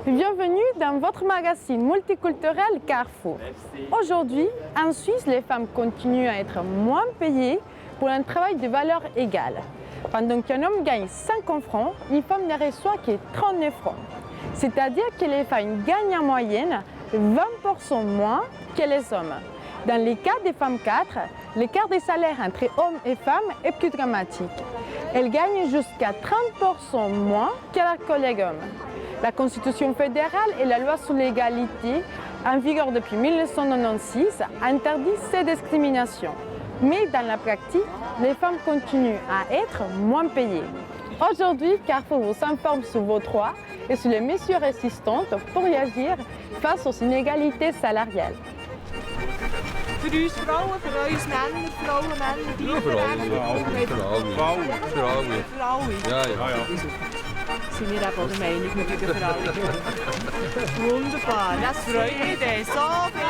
Bienvenue dans votre magazine multiculturel Carrefour. Aujourd'hui, en Suisse, les femmes continuent à être moins payées pour un travail de valeur égale. Pendant qu'un homme gagne 50 francs, une femme ne reçoit que 39 francs. C'est-à-dire que les femmes gagnent en moyenne 20% moins que les hommes. Dans les cas des femmes 4, l'écart des salaires entre hommes et femmes est plus dramatique. Elles gagnent jusqu'à 30% moins que leurs collègues hommes. La Constitution fédérale et la loi sur l'égalité, en vigueur depuis 1996, interdisent ces discriminations. Mais dans la pratique, les femmes continuent à être moins payées. Aujourd'hui, Carrefour vous informe sur vos droits et sur les mesures résistantes pour réagir face aux inégalités salariales. Für uns Frauen, für uns Männer, Frauen, Männer, Für alle. Für alle. Ja. Sind wir eben auch der Meinung, wir tun für alle. Wunderbar, das freut mich dann. So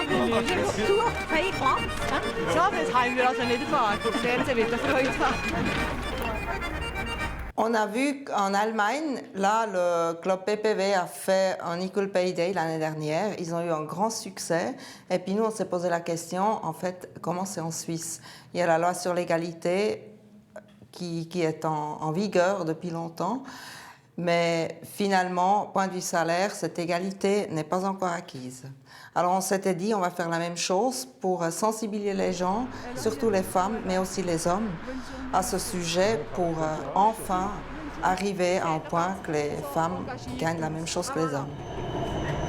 viele Leute. So, das haben wir also nicht erfahren. Das Fernsehen wird eine Freude haben. On a vu qu'en Allemagne, là, le club PPV a fait un Equal Pay Day l'année dernière. Ils ont eu un grand succès. Et puis nous, on s'est posé la question, en fait, comment c'est en Suisse? Il y a la loi sur l'égalité qui est en vigueur depuis longtemps. Mais finalement, point de vue salaire, cette égalité n'est pas encore acquise. Alors on s'était dit, on va faire la même chose pour sensibiliser les gens, surtout les femmes, mais aussi les hommes, à ce sujet pour enfin arriver à un point que les femmes gagnent la même chose que les hommes.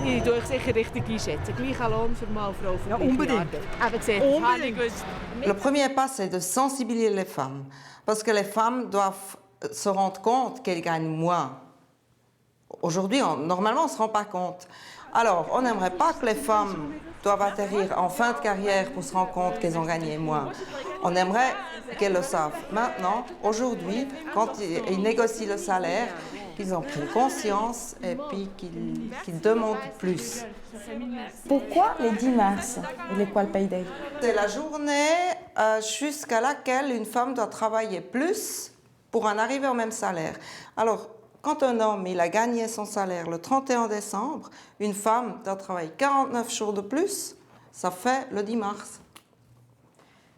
Ich tue sicher richtig einschätzen. Gleicher Lohn für Mann und Frau für gleiche Arbeit. Eben gesehen, das habe ich gewusst. Le premier pas, c'est de sensibiliser les femmes, parce que les femmes doivent se rendre compte qu'elles gagnent moins. Aujourd'hui, normalement, on ne se rend pas compte. Alors, on n'aimerait pas que les femmes doivent atterrir en fin de carrière pour se rendre compte qu'elles ont gagné moins. On aimerait qu'elles le savent. Maintenant, aujourd'hui, quand ils négocient le salaire, qu'ils ont pris conscience et puis qu'ils demandent plus. Pourquoi le 10 mars, l'Equal Pay Day? C'est la journée jusqu'à laquelle une femme doit travailler plus pour en arriver au même salaire. Alors, quand un homme il a gagné son salaire le 31 décembre, une femme doit travailler 49 jours de plus, ça fait le 10 mars.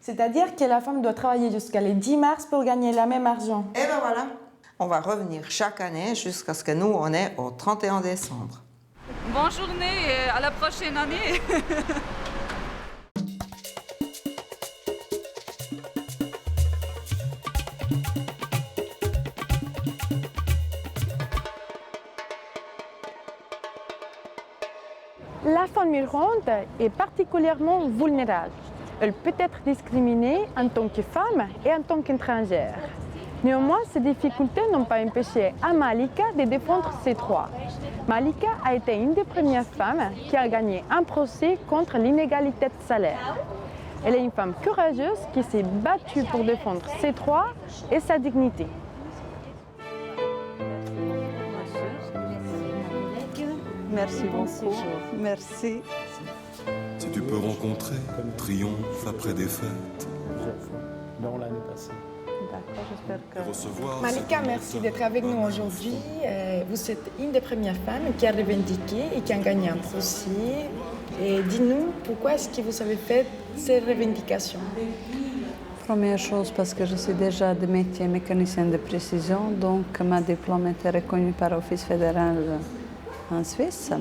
C'est-à-dire que la femme doit travailler jusqu'à le 10 mars pour gagner le même argent. Et ben voilà, on va revenir chaque année jusqu'à ce que nous, on est au 31 décembre. Bonne journée et à la prochaine année. La femme migrante est particulièrement vulnérable. Elle peut être discriminée en tant que femme et en tant qu'étrangère. Néanmoins, ces difficultés n'ont pas empêché à Malika de défendre ses droits. Malika a été une des premières femmes qui a gagné un procès contre l'inégalité de salaire. Elle est une femme courageuse qui s'est battue pour défendre ses droits et sa dignité. Merci beaucoup. Merci. Si tu peux rencontrer triomphe après défaite. D'accord, j'espère que... Recevoir Malika, merci d'être avec nous aujourd'hui. Vous êtes une des premières femmes qui a revendiqué et qui a gagné un procès. Et dis-nous, pourquoi est-ce que vous avez fait ces revendications? Première chose, parce que je suis déjà de métier mécanicienne de précision, donc ma diplôme était reconnu par l'Office fédéral en Suisse.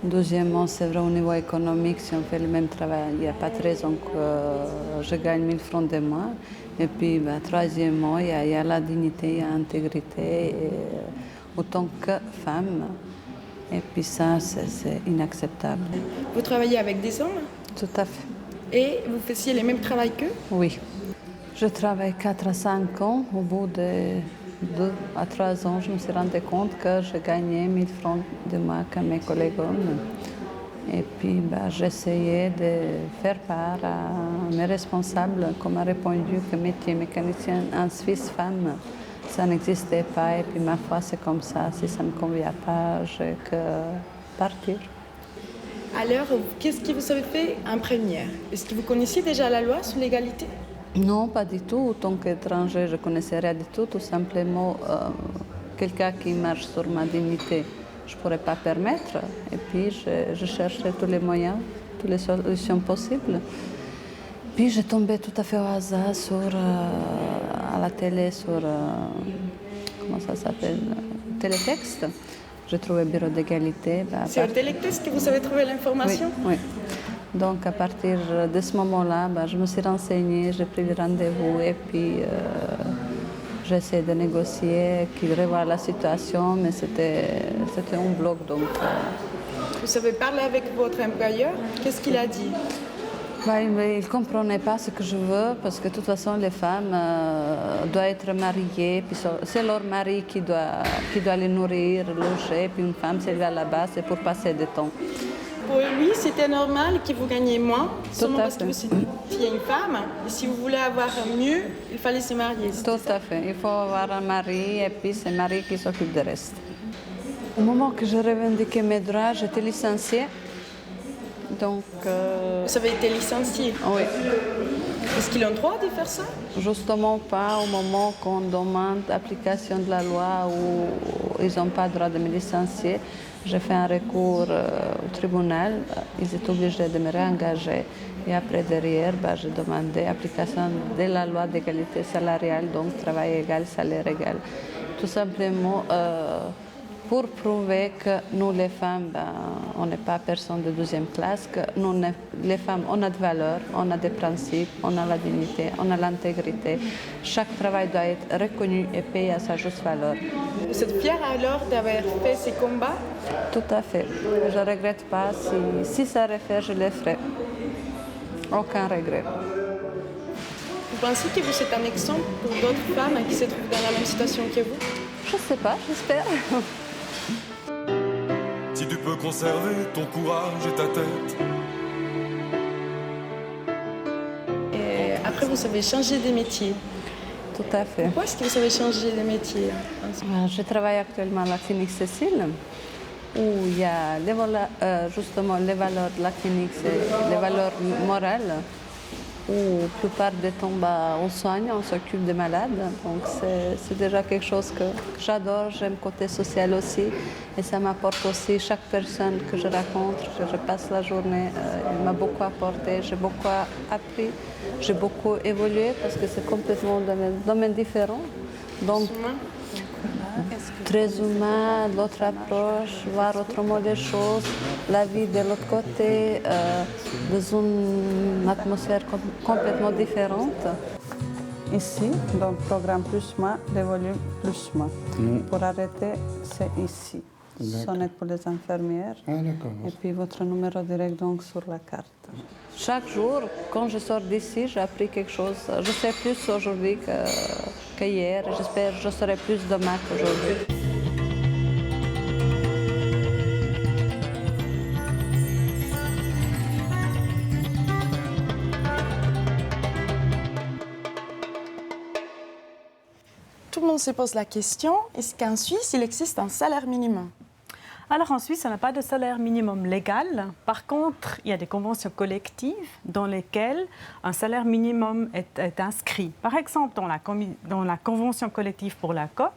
Deuxièmement, c'est vrai au niveau économique, si on fait le même travail, il n'y a pas de raison que je gagne 1000 francs de mois. Et puis, troisièmement, il y a la dignité, il y a l'intégrité autant que femme. Et puis ça, c'est inacceptable. Vous travaillez avec des hommes? Tout à fait. Et vous faisiez le même travail qu'eux? Oui. Je travaille 4 à 5 ans. Au bout de 2 à 3 ans, je me suis rendu compte que je gagnais 1000 francs de moins que mes collègues hommes. Et puis, j'essayais de faire part à mes responsables, comme a répondu que métier mécanicien en Suisse femme, ça n'existait pas. Et puis, ma foi, c'est comme ça. Si ça ne me convient pas, j'ai que partir. Alors, qu'est-ce que vous avez fait en première? Est-ce que vous connaissiez déjà la loi sur l'égalité? Non, pas du tout. En tant qu'étranger, je ne connaissais rien du tout. Tout simplement, quelqu'un qui marche sur ma dignité, je ne pourrais pas permettre. Et puis, je cherchais tous les moyens, toutes les solutions possibles. Puis, j'ai tombé tout à fait au hasard à la télé, sur, comment ça s'appelle, télétexte. J'ai trouvé Bureau d'égalité. C'est au télétexte que vous avez trouvé l'information? Oui, oui. Donc, à partir de ce moment-là, je me suis renseignée, j'ai pris le rendez-vous et puis j'ai essayé de négocier, qu'il revoie la situation, mais c'était un bloc. Donc, Vous avez parlé avec votre employeur? Qu'est-ce qu'il a dit? il ne comprenait pas ce que je veux, parce que de toute façon, les femmes doivent être mariées, puis c'est leur mari qui doit les nourrir, loger, puis une femme, c'est là là-bas, c'est pour passer du temps. Pour lui, c'était normal que vous gagnez moins, seulement parce que vous étiez une femme. Et si vous voulez avoir mieux, il fallait se marier. Tout à fait. Il faut avoir un mari et puis c'est le mari qui s'occupe du reste. Au moment que j'ai revendiqué mes droits, j'étais licenciée. Donc, Vous avez été licenciée? Oui. Est-ce qu'ils ont le droit de faire ça? Justement pas au moment qu'on demande l'application de la loi où ils n'ont pas le droit de me licencier. J'ai fait un recours au tribunal, ils étaient obligés de me réengager. Et après, derrière, j'ai demandé l'application de la loi d'égalité salariale, donc travail égal, salaire égal. Tout simplement pour prouver que nous, les femmes, on n'est pas personne de deuxième classe, que nous, les femmes, on a de valeurs, on a des principes, on a la dignité, on a l'intégrité. Chaque travail doit être reconnu et payé à sa juste valeur. Vous êtes fière alors d'avoir fait ces combats? Tout à fait. Je ne regrette pas. Si ça refait, je le ferai. Aucun regret. Vous pensez que vous êtes un exemple pour d'autres femmes qui se trouvent dans la même situation que vous? Je ne sais pas, j'espère. Si tu peux conserver ton courage et ta tête. Et après, vous avez changé de métier. Tout à fait. Pourquoi est-ce que vous avez changé de métier? Je travaille actuellement à la clinique Cécile, où il y a justement les valeurs de la clinique, c'est les valeurs morales, où la plupart du temps, on soigne, on s'occupe des malades. Donc c'est déjà quelque chose que j'adore, j'aime le côté social aussi. Et ça m'apporte aussi, chaque personne que je rencontre, que je passe la journée, il m'a beaucoup apporté, j'ai beaucoup appris, j'ai beaucoup évolué parce que c'est complètement un domaine différent. Donc, très humain, l'autre approche, voir autrement les choses, la vie de l'autre côté, dans une atmosphère complètement différente. Ici, donc programme plus moi, le volume plus moi. Pour arrêter, c'est ici. Sonnette pour les infirmières. Et puis votre numéro direct donc sur la carte. Chaque jour, quand je sors d'ici, j'ai appris quelque chose. Je sais plus aujourd'hui qu'hier. J'espère que je saurai plus demain qu'aujourd'hui. Tout le monde se pose la question, est-ce qu'en Suisse, il existe un salaire minimum? Alors en Suisse, on n'a pas de salaire minimum légal. Par contre, il y a des conventions collectives dans lesquelles un salaire minimum est inscrit. Par exemple, dans la convention collective pour la COP,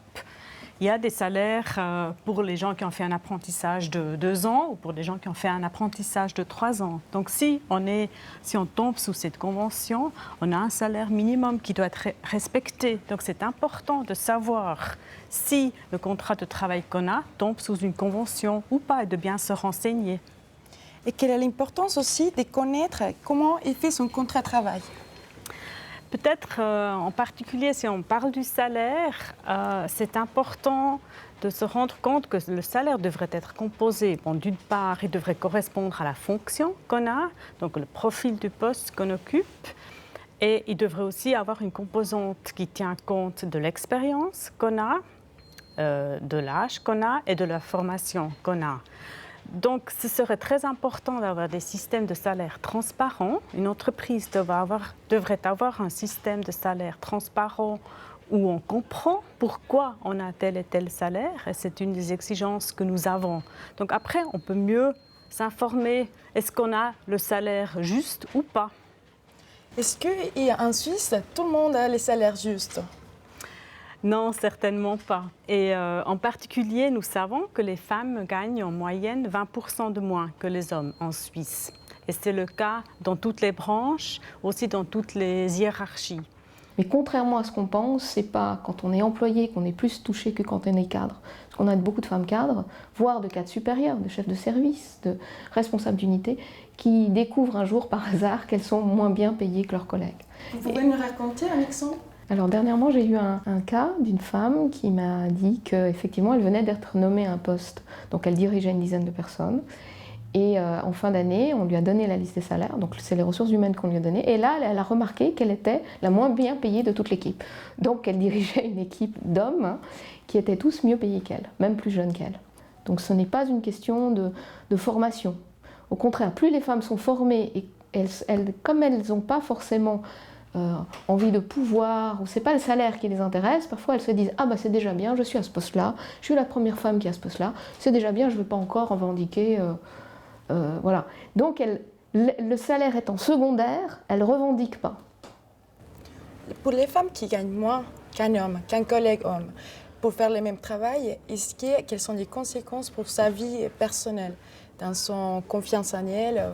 il y a des salaires pour les gens qui ont fait un apprentissage de 2 ans ou pour des gens qui ont fait un apprentissage de 3 ans. Donc si on tombe sous cette convention, on a un salaire minimum qui doit être respecté. Donc c'est important de savoir si le contrat de travail qu'on a tombe sous une convention ou pas et de bien se renseigner. Et quelle est l'importance aussi de connaître comment est fait son contrat de travail? Peut-être en particulier si on parle du salaire, c'est important de se rendre compte que le salaire devrait être composé. D'une part, il devrait correspondre à la fonction qu'on a, donc le profil du poste qu'on occupe. Et il devrait aussi avoir une composante qui tient compte de l'expérience qu'on a, de l'âge qu'on a et de la formation qu'on a. Donc, ce serait très important d'avoir des systèmes de salaire transparents. Une entreprise devrait avoir un système de salaire transparent où on comprend pourquoi on a tel et tel salaire. Et c'est une des exigences que nous avons. Donc après, on peut mieux s'informer. Est-ce qu'on a le salaire juste ou pas? Est-ce qu'en Suisse, tout le monde a les salaires justes? Non, certainement pas. Et en particulier, nous savons que les femmes gagnent en moyenne 20% de moins que les hommes en Suisse. Et c'est le cas dans toutes les branches, aussi dans toutes les hiérarchies. Mais contrairement à ce qu'on pense, c'est pas quand on est employé qu'on est plus touché que quand on est cadre. Parce qu'on a beaucoup de femmes cadres, voire de cadres supérieurs, de chefs de service, de responsables d'unité, qui découvrent un jour par hasard qu'elles sont moins bien payées que leurs collègues. Vous pouvez nous raconter un exemple? Alors dernièrement, j'ai eu un cas d'une femme qui m'a dit qu'effectivement, elle venait d'être nommée à un poste. Donc elle dirigeait une dizaine de personnes. Et en fin d'année, on lui a donné la liste des salaires, donc c'est les ressources humaines qu'on lui a données. Et là, elle a remarqué qu'elle était la moins bien payée de toute l'équipe. Donc elle dirigeait une équipe d'hommes qui étaient tous mieux payés qu'elle, même plus jeunes qu'elle. Donc ce n'est pas une question de formation. Au contraire, plus les femmes sont formées, et comme elles n'ont pas forcément envie de pouvoir, ou c'est pas le salaire qui les intéresse, parfois elles se disent « Ah bah c'est déjà bien, je suis à ce poste-là, je suis la première femme qui est à ce poste-là, c'est déjà bien, je ne veux pas encore revendiquer... voilà. Donc le salaire étant secondaire, elle ne revendique pas. Pour les femmes qui gagnent moins qu'un homme, qu'un collègue homme, pour faire le même travail, quelles sont les conséquences pour sa vie personnelle, dans son confiance en elle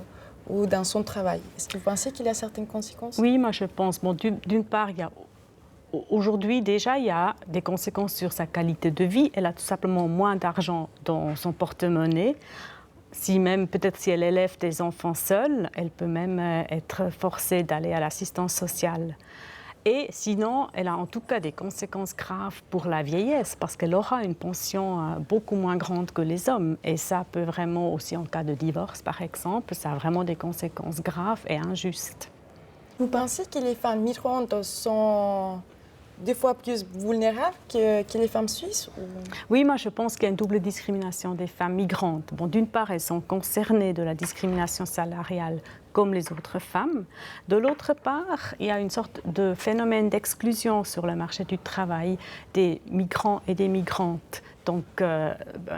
ou dans son travail? Est-ce que vous pensez qu'il y a certaines conséquences? Oui, moi je pense. Bon, d'une part, aujourd'hui déjà, il y a des conséquences sur sa qualité de vie. Elle a tout simplement moins d'argent dans son porte-monnaie. Peut-être si elle élève des enfants seuls, elle peut même être forcée d'aller à l'assistance sociale. Et sinon, elle a en tout cas des conséquences graves pour la vieillesse, parce qu'elle aura une pension beaucoup moins grande que les hommes. Et ça peut vraiment, aussi en cas de divorce par exemple, ça a vraiment des conséquences graves et injustes. Vous pensez que les femmes migrantes sont 2 fois plus vulnérables que les femmes suisses? Oui, moi je pense qu'il y a une double discrimination des femmes migrantes. Bon, d'une part, elles sont concernées de la discrimination salariale comme les autres femmes. De l'autre part, il y a une sorte de phénomène d'exclusion sur le marché du travail des migrants et des migrantes. Donc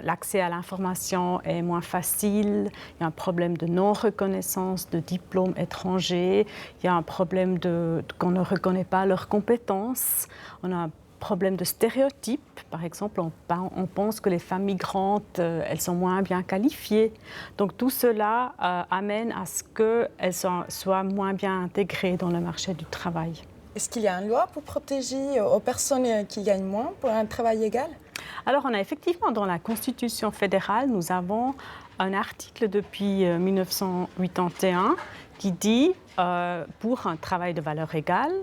l'accès à l'information est moins facile, il y a un problème de non-reconnaissance de diplômes étrangers, il y a un problème qu'on ne reconnaît pas leurs compétences, on a un problème de stéréotypes. Par exemple, on pense que les femmes migrantes, elles sont moins bien qualifiées. Donc tout cela amène à ce qu'elles soient moins bien intégrées dans le marché du travail. Est-ce qu'il y a une loi pour protéger aux personnes qui gagnent moins pour un travail égal? Alors, on a effectivement, dans la Constitution fédérale, nous avons un article depuis 1981 qui dit pour un travail de valeur égale,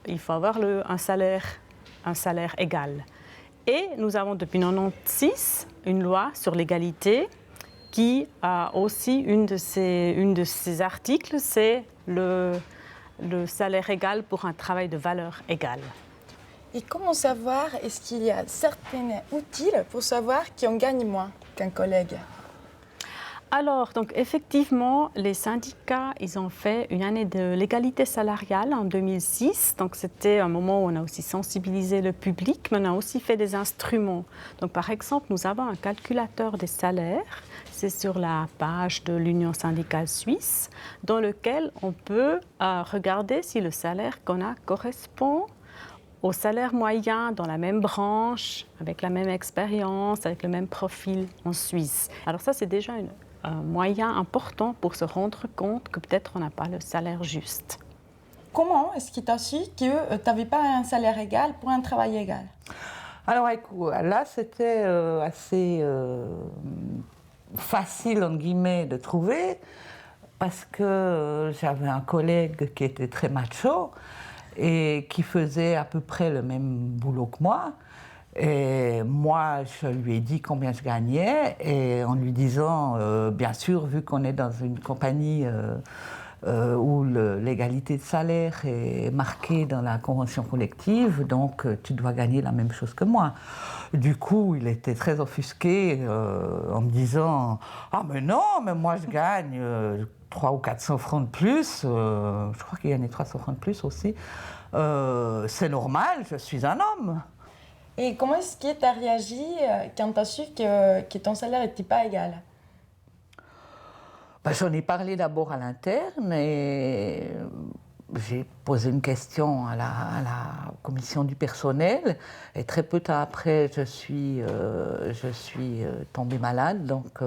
il faut avoir un salaire égal. Et nous avons depuis 1996 une loi sur l'égalité qui a aussi une de ces articles, c'est le salaire égal pour un travail de valeur égale. Et comment savoir, est-ce qu'il y a certains outils pour savoir qu'on gagne moins qu'un collègue? Alors, donc, effectivement, les syndicats, ils ont fait une année de l'égalité salariale en 2006. Donc, c'était un moment où on a aussi sensibilisé le public, mais on a aussi fait des instruments. Donc, par exemple, nous avons un calculateur des salaires. C'est sur la page de l'Union syndicale suisse, dans lequel on peut regarder si le salaire qu'on a correspond au salaire moyen dans la même branche, avec la même expérience, avec le même profil en Suisse. Alors ça, c'est déjà un moyen important pour se rendre compte que peut-être on n'a pas le salaire juste. Comment est-ce qu'il t'a su que tu n'avais pas un salaire égal pour un travail égal? Alors écoute, là, c'était assez facile, en guillemets, de trouver, parce que j'avais un collègue qui était très macho, et qui faisait à peu près le même boulot que moi. Et moi, je lui ai dit combien je gagnais, et en lui disant, bien sûr, vu qu'on est dans une compagnie où l'égalité de salaire est marquée dans la convention collective, donc tu dois gagner la même chose que moi. Du coup, il était très offusqué en me disant « Ah mais non, mais moi je gagne 300 ou 400 francs de plus, je crois qu'il gagnait 300 francs de plus aussi, c'est normal, je suis un homme. » Et comment est-ce que tu as réagi quand tu as su que ton salaire n'était pas égal? J'en ai parlé d'abord à l'interne et j'ai posé une question à la commission du personnel et très peu de temps après, je suis tombée malade. Donc,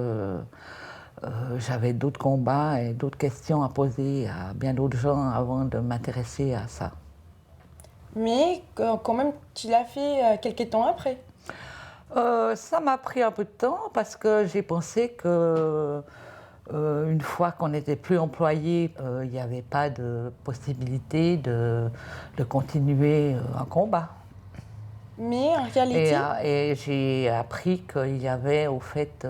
j'avais d'autres combats et d'autres questions à poser à bien d'autres gens avant de m'intéresser à ça. Mais quand même, tu l'as fait quelques temps après. Ça m'a pris un peu de temps parce que j'ai pensé que une fois qu'on n'était plus employé, il n'y avait pas de possibilité de continuer un combat. Mais en réalité... Et j'ai appris qu'il y avait au fait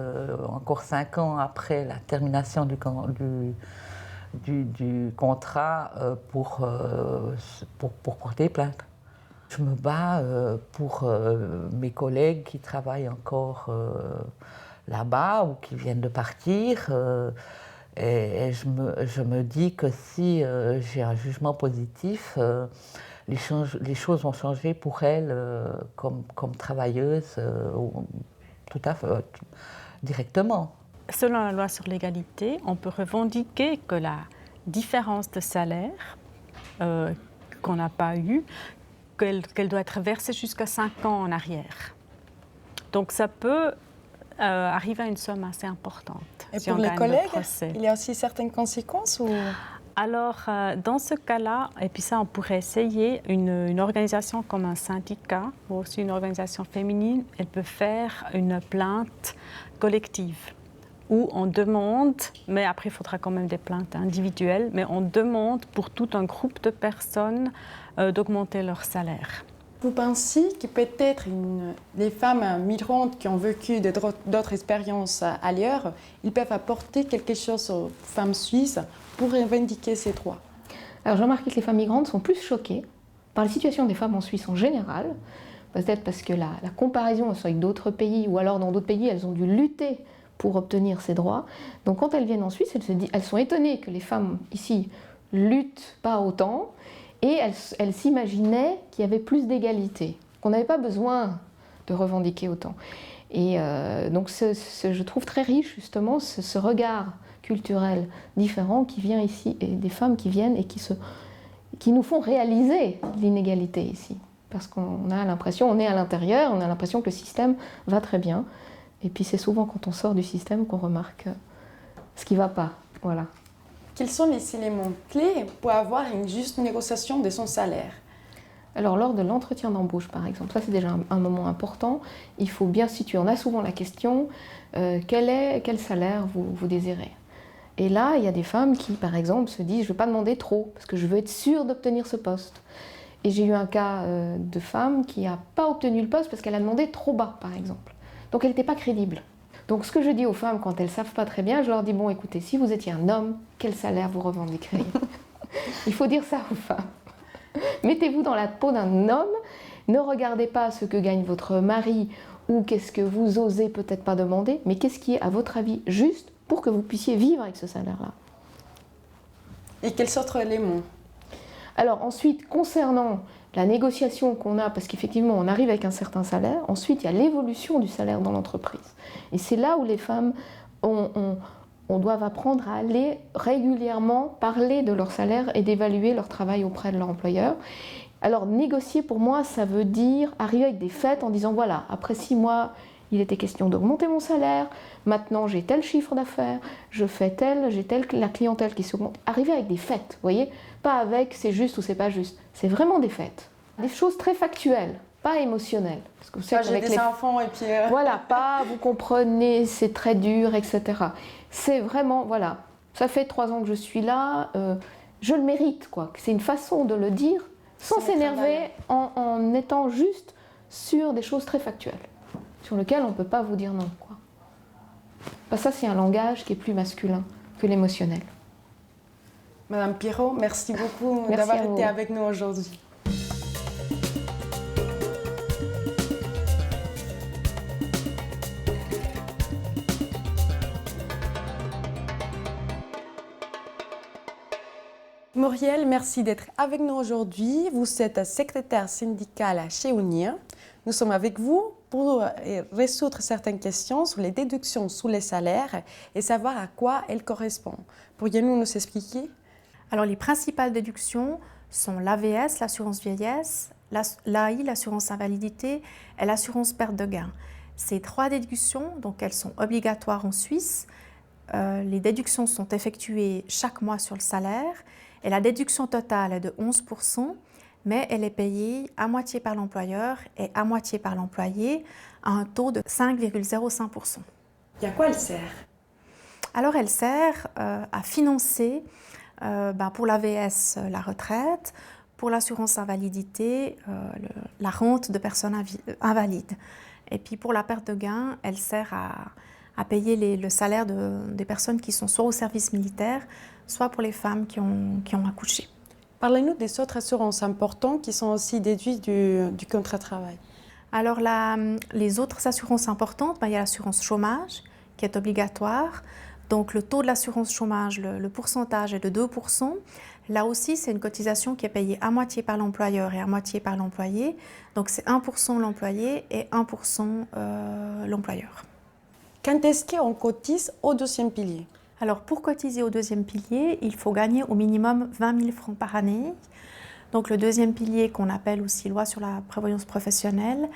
encore 5 ans après la termination du contrat pour porter plainte. Je me bats pour mes collègues qui travaillent encore là-bas ou qui viennent de partir. Et je me dis que si j'ai un jugement positif, les choses vont changer pour elles comme travailleuses tout à fait directement. Selon la loi sur l'égalité, on peut revendiquer que la différence de salaire qu'on n'a pas eue, qu'elle doit être versée jusqu'à 5 ans en arrière. Donc ça peut arriver à une somme assez importante. Et si pour on les gagne collègues, le procès. il y a aussi certaines conséquences ou... Alors, dans ce cas-là, et puis ça, on pourrait essayer, une organisation comme un syndicat ou aussi une organisation féminine, elle peut faire une plainte collective où on demande, mais après il faudra quand même des plaintes individuelles, mais on demande pour tout un groupe de personnes d'augmenter leur salaire. Vous pensez que peut-être les femmes migrantes qui ont vécu d'autres expériences ailleurs, ils peuvent apporter quelque chose aux femmes suisses pour revendiquer ces droits? Alors j'ai remarqué que les femmes migrantes sont plus choquées par la situation des femmes en Suisse en général, peut-être parce que la comparaison avec d'autres pays, ou alors dans d'autres pays, elles ont dû lutter pour obtenir ces droits. Donc quand elles viennent en Suisse, elles sont étonnées que les femmes ici luttent pas autant, et elles s'imaginaient qu'il y avait plus d'égalité, qu'on n'avait pas besoin de revendiquer autant. Et donc je trouve très riche justement ce regard culturel différent qui vient ici, et des femmes qui viennent et qui nous font réaliser l'inégalité ici. Parce qu'on a l'impression, on est à l'intérieur, on a l'impression que le système va très bien. Et puis c'est souvent quand on sort du système qu'on remarque ce qui ne va pas. Voilà. Quels sont les éléments clés pour avoir une juste négociation de son salaire? Alors lors de l'entretien d'embauche par exemple, ça c'est déjà un moment important, il faut bien situer, on a souvent la question, quel salaire vous désirez? Et là il y a des femmes qui par exemple se disent je ne vais pas demander trop parce que je veux être sûre d'obtenir ce poste. Et j'ai eu un cas de femme qui n'a pas obtenu le poste parce qu'elle a demandé trop bas par exemple. Donc elle n'était pas crédible. Donc ce que je dis aux femmes quand elles ne savent pas très bien, je leur dis bon écoutez, si vous étiez un homme, quel salaire vous revendiqueriez? Il faut dire ça aux femmes. Mettez-vous dans la peau d'un homme, ne regardez pas ce que gagne votre mari ou qu'est-ce que vous osez peut-être pas demander, mais qu'est-ce qui est à votre avis juste pour que vous puissiez vivre avec ce salaire-là. Et quels autres éléments? Alors ensuite, concernant la négociation qu'on a, parce qu'effectivement on arrive avec un certain salaire, ensuite il y a l'évolution du salaire dans l'entreprise. Et c'est là où les femmes on doit apprendre à aller régulièrement parler de leur salaire et d'évaluer leur travail auprès de leur employeur. Alors négocier pour moi ça veut dire arriver avec des faits en disant voilà, après 6 mois il était question d'augmenter mon salaire, maintenant j'ai tel chiffre d'affaires, je fais j'ai la clientèle qui s'augmente. Arriver avec des faits, vous voyez, pas avec c'est juste ou c'est pas juste, c'est vraiment des faits. Des choses très factuelles, pas émotionnelles. Parce que vous savez j'ai des enfants et puis... Voilà, pas vous comprenez, c'est très dur, etc. C'est vraiment, voilà, ça fait 3 ans que je suis là, je le mérite, quoi. C'est une façon de le dire sans s'énerver, en étant juste sur des choses très factuelles, sur lesquelles on ne peut pas vous dire non, quoi. Parce que ça, c'est un langage qui est plus masculin que l'émotionnel. Madame Pirot, merci beaucoup d'avoir été avec nous aujourd'hui. Muriel, merci d'être avec nous aujourd'hui. Vous êtes secrétaire syndicale chez UNIA. Nous sommes avec vous pour résoudre certaines questions sur les déductions sous les salaires et savoir à quoi elles correspondent. Pourriez-vous nous expliquer? Alors les principales déductions sont l'AVS, l'assurance vieillesse, l'AI, l'assurance invalidité et l'assurance perte de gain. Ces 3 déductions, donc elles sont obligatoires en Suisse. Les déductions sont effectuées chaque mois sur le salaire et la déduction totale est de 11%, mais elle est payée à moitié par l'employeur et à moitié par l'employé à un taux de 5,05%. Et à quoi elle sert? Alors elle sert à financer pour l'AVS la retraite, pour l'assurance invalidité la rente de personnes invalides. Et puis pour la perte de gain, elle sert à payer le salaire des personnes qui sont soit au service militaire, soit pour les femmes qui ont accouché. Parlez-nous des autres assurances importantes qui sont aussi déduites du contrat de travail. Alors les autres assurances importantes, il y a l'assurance chômage qui est obligatoire. Donc le taux de l'assurance chômage, le pourcentage est de 2%. Là aussi, c'est une cotisation qui est payée à moitié par l'employeur et à moitié par l'employé. Donc c'est 1% l'employé et 1% l'employeur. Quand est-ce qu'on cotise au deuxième pilier? Alors pour cotiser au deuxième pilier, il faut gagner au minimum 20 000 francs par année. Donc le deuxième pilier, qu'on appelle aussi loi sur la prévoyance professionnelle,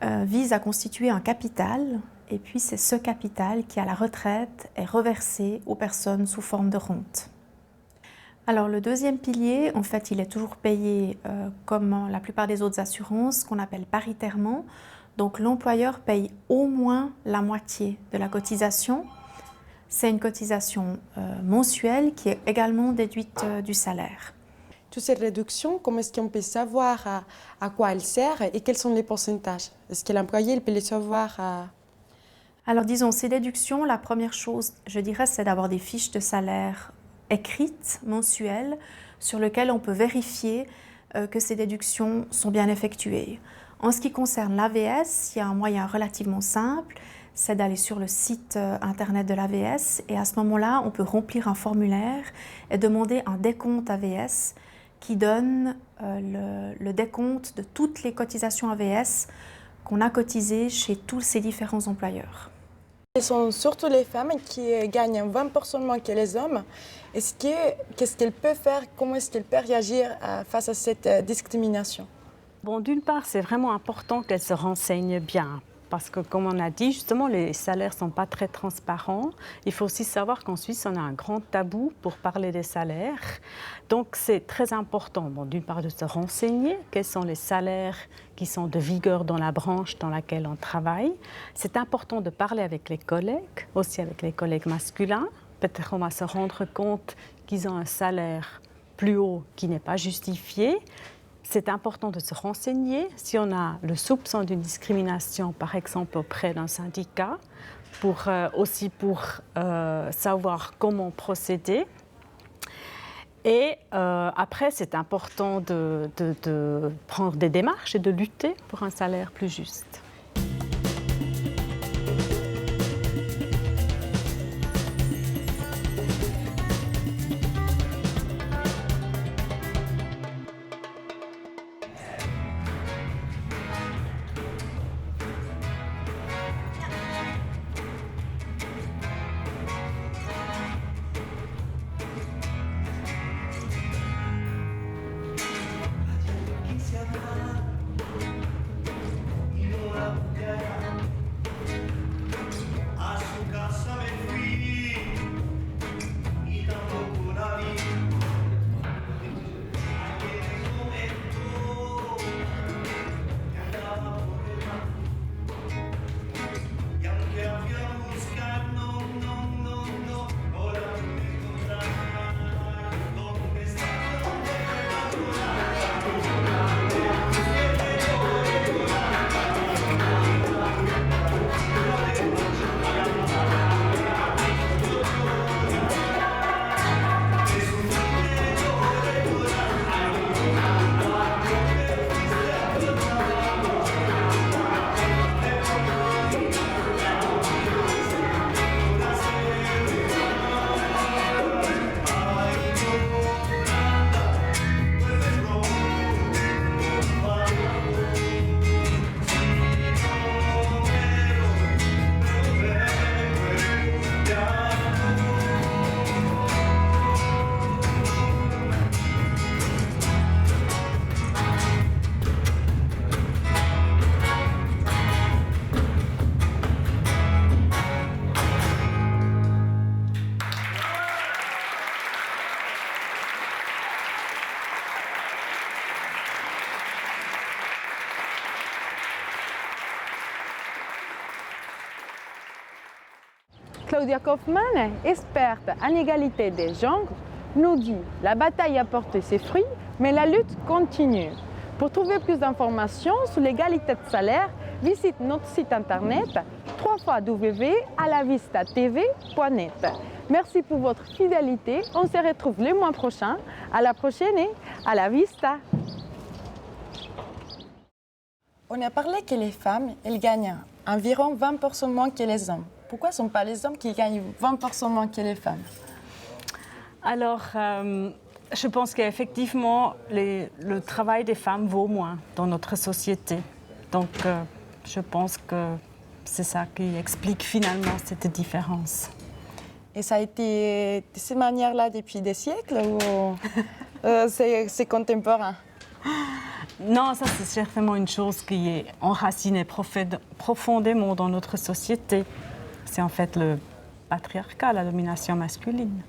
vise à constituer un capital. Et puis c'est ce capital qui, à la retraite, est reversé aux personnes sous forme de rente. Alors le deuxième pilier, en fait, il est toujours payé comme la plupart des autres assurances, qu'on appelle paritairement. Donc l'employeur paye au moins la moitié de la cotisation. C'est une cotisation mensuelle qui est également déduite du salaire. Toutes ces réductions, comment est-ce qu'on peut savoir à quoi elles servent et quels sont les pourcentages? Est-ce que l'employé peut les savoir Alors disons, ces déductions, la première chose, je dirais, c'est d'avoir des fiches de salaire écrites, mensuelles, sur lesquelles on peut vérifier que ces déductions sont bien effectuées. En ce qui concerne l'AVS, il y a un moyen relativement simple, c'est d'aller sur le site internet de l'AVS et à ce moment-là, on peut remplir un formulaire et demander un décompte AVS qui donne le décompte de toutes les cotisations AVS qu'on a cotisées chez tous ces différents employeurs. Ce sont surtout les femmes qui gagnent 20% moins que les hommes. Qu'est-ce qu'elles peuvent faire? Comment est-ce qu'elles peuvent réagir face à cette discrimination? Bon, d'une part, c'est vraiment important qu'elles se renseignent bien. Parce que, comme on a dit, justement, les salaires ne sont pas très transparents. Il faut aussi savoir qu'en Suisse, on a un grand tabou pour parler des salaires. Donc, c'est très important, bon, d'une part, de se renseigner quels sont les salaires qui sont de vigueur dans la branche dans laquelle on travaille. C'est important de parler avec les collègues, aussi avec les collègues masculins. Peut-être qu'on va se rendre compte qu'ils ont un salaire plus haut qui n'est pas justifié. C'est important de se renseigner si on a le soupçon d'une discrimination, par exemple auprès d'un syndicat, aussi pour savoir comment procéder. Et après, c'est important de prendre des démarches et de lutter pour un salaire plus juste. Claudia Kaufmann, experte en égalité des genres, nous dit « La bataille a porté ses fruits, mais la lutte continue ». Pour trouver plus d'informations sur l'égalité de salaire, visite notre site internet www.alavistatv.net. Merci pour votre fidélité. On se retrouve le mois prochain. À la prochaine et à la vista. On a parlé que les femmes, elles gagnent environ 20% moins que les hommes. Pourquoi ce ne sont pas les hommes qui gagnent 20% moins que les femmes? Alors, je pense qu'effectivement, le travail des femmes vaut moins dans notre société. Donc, je pense que c'est ça qui explique finalement cette différence. Et ça a été de cette manière-là depuis des siècles ou c'est contemporain? Non, ça c'est certainement une chose qui est enracinée profondément dans notre société. C'est en fait le patriarcat, la domination masculine.